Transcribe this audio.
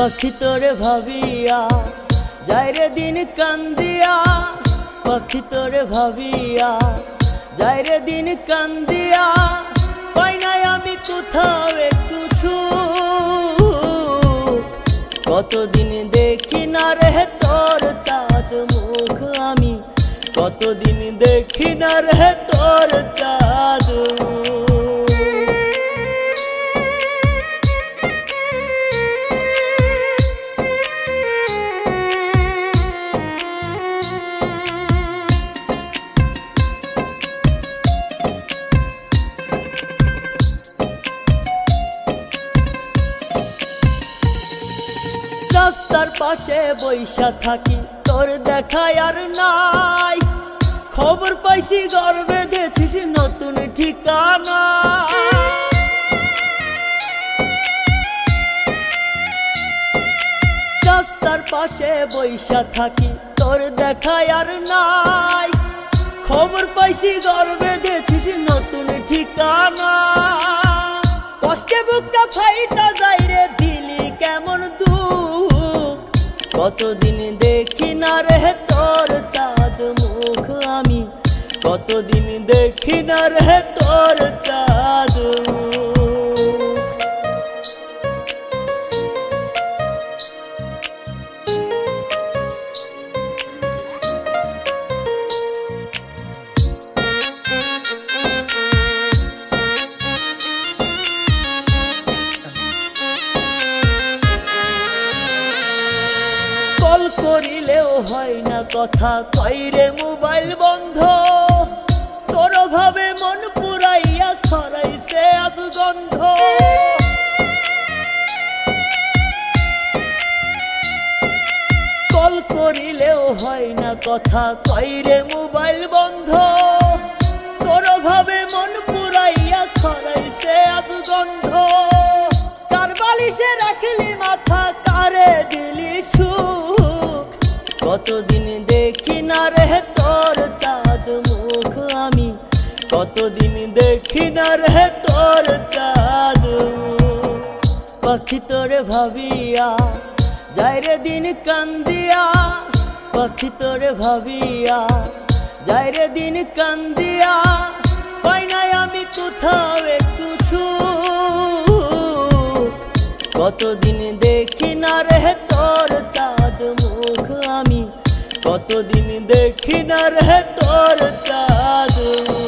পাখি তোরে ভাবিয়া যায় রে দিন কান্দিয়া, পাখি তোরে ভাবিয়া যায় রে দিন কান্দিয়া, পাই নাই আমি কোথাও একটু সুখ। কতদিন দেখি না রে তোর চাঁদ মুখ আমি, কতদিন দেখি না রে তোর চাঁদ মুখ। রাস্তার পাশে বইসা থাকি তোর দেখায় আর নাই, খবর পাইছি ঘর বেঁধেছিস নতুন ঠিকানা। রাস্তার পাশে বইসা থাকি তোর দেখায় আর নাই, খবর পাইছি ঘর বেঁধেছিস নতুন ঠিকানা। কষ্টে বুকটা ফাইটা যায় রে দিলি কেমন দুঃখ, কতদিন দেখি না রে তোর চাঁদ মুখ আমি, কতদিন দেখি না রে তোর চাঁদ মুখ। কল করিলেও হয় না কথা, কইরে মোবাইল বন্ধ, তোর ভাবে মন পুরাইয়া ছড়াইছে আদগন্ধ। কল করিলেও হয় না কথা, কইরে মোবাইল বন্ধ, তোর ভাবে মন পুরাইয়া ছড়াইছে আদগন্ধ। কার বালিশে রাখলি মাথা, কারে দিলি সুখ, কতদিন দেখি না রে তোর চাঁদ মুখ আমি, কতদিন দেখি না রে তোর চাঁদ মুখ। পাখি তোরে ভাবিয়া যায় রে দিন কান্দিয়া, পাখি তোরে ভাবিয়া যায় রে দিন কান্দিয়া, পাই নাই আমি কোথাও একটু সুখ। কতদিন দেখি না রে তোর চাঁদ মুখ আমি, কতদিন দেখি না রে তোর চাঁদ মুখ।